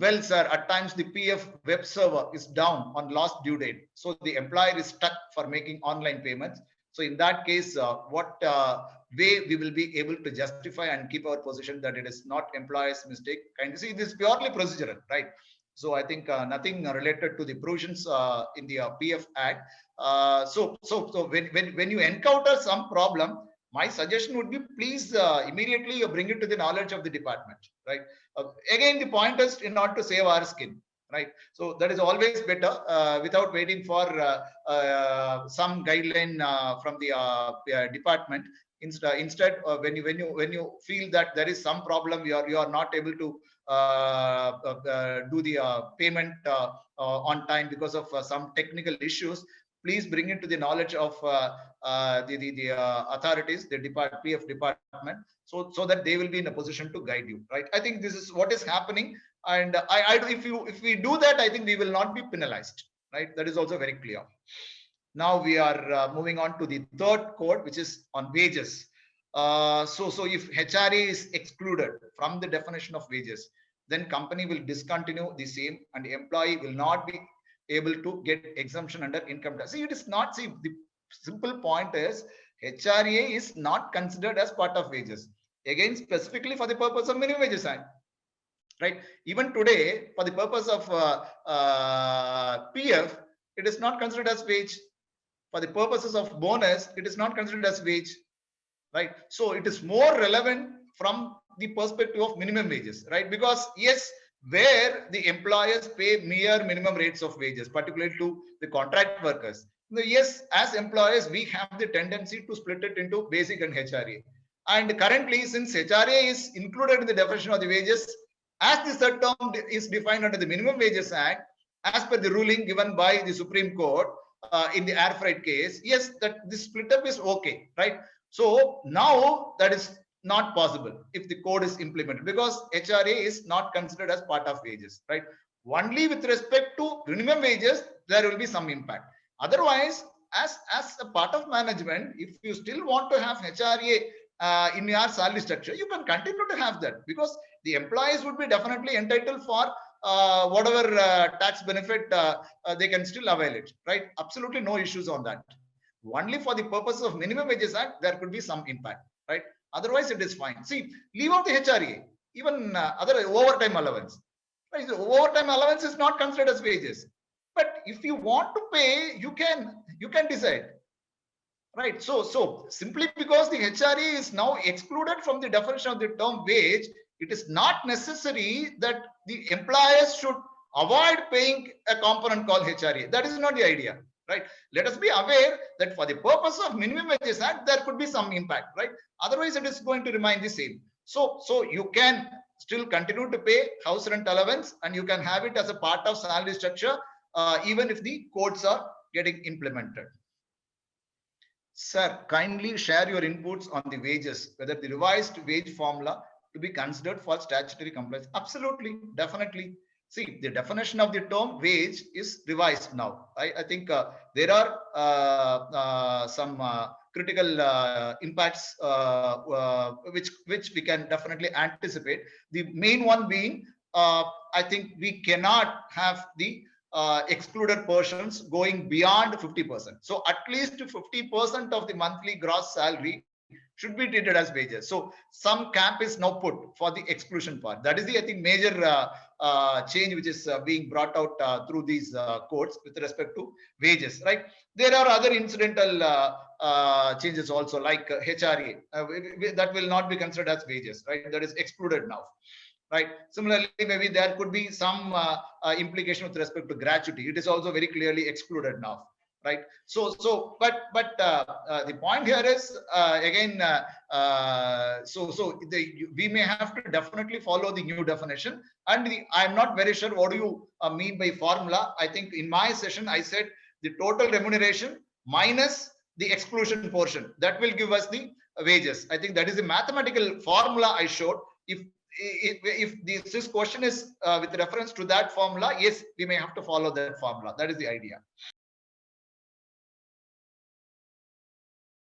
Well, sir, at times the PF web server is down on last due date. So the employer is stuck for making online payments. So in that case, what way we will be able to justify and keep our position that it is not employer's mistake? Kind of see, this is purely procedural, right? So I think nothing related to the provisions in the PF Act. So when you encounter some problem, my suggestion would be please immediately you bring it to the knowledge of the department, right? Again, the point is in order to save our skin, right? So that is always better without waiting for some guideline from the department. Instead, when you feel that there is some problem, you are not able to do the payment on time because of some technical issues. Please bring it to the knowledge of the authorities, the PF department, so that they will be in a position to guide you, right? I think this is what is happening, and if we do that, I think we will not be penalized, right? That is also very clear. Now we are moving on to the third code, which is on wages. So if HRA is excluded from the definition of wages, then company will discontinue the same, and the employee will not be able to get exemption under income tax. See, it is not. See, the simple point is HRA is not considered as part of wages. Again, specifically for the purpose of minimum wages act, right? Even today, for the purpose of PF, it is not considered as wage. For the purposes of bonus, it is not considered as wage, right? So it is more relevant from the perspective of minimum wages, right? Because yes, where the employers pay mere minimum rates of wages, particularly to the contract workers. Yes, as employers, we have the tendency to split it into basic and HRA. And currently, since HRA is included in the definition of the wages, as the third term is defined under the Minimum Wages Act, as per the ruling given by the Supreme Court in the air freight case, yes, that this split up is okay, right? So now that is not possible if the code is implemented, because HRA is not considered as part of wages, right? Only with respect to minimum wages, there will be some impact. Otherwise, as a part of management, if you still want to have HRA in your salary structure, you can continue to have that, because the employees would be definitely entitled for whatever tax benefit they can still avail it, right? Absolutely no issues on that. Only for the purpose of Minimum Wages Act, there could be some impact, right? Otherwise, it is fine. See, leave out the HRA, even other overtime allowance. Right? So overtime allowance is not considered as wages. But if you want to pay, you can decide. Right. So simply because the HRA is now excluded from the definition of the term wage, it is not necessary that the employers should avoid paying a component called HRA. That is not the idea, right? Let us be aware that for the purpose of Minimum Wages Act, there could be some impact, right? Otherwise, it is going to remain the same. So you can still continue to pay house rent allowance, and you can have it as a part of salary structure, even if the codes are getting implemented. Sir, kindly share your inputs on the wages, whether the revised wage formula to be considered for statutory compliance. Absolutely, definitely. See, the definition of the term wage is revised now. I think there are some critical impacts which we can definitely anticipate. The main one being, I think we cannot have the excluded portions going beyond 50%. So at least 50% of the monthly gross salary should be treated as wages. So some cap is now put for the exclusion part. That is the, I think, major change which is being brought out through these codes with respect to wages, right? There are other incidental changes also, like HRA that will not be considered as wages, right? That is excluded now. Right. Similarly, maybe there could be some implication with respect to gratuity. It is also very clearly excluded now. Right. So but the point here is again. We may have to definitely follow the new definition. And I'm not very sure what do you mean by formula. I think in my session I said the total remuneration minus the exclusion portion, that will give us the wages. I think that is the mathematical formula I showed. If this question is with reference to that formula, yes, we may have to follow that formula. That is the idea.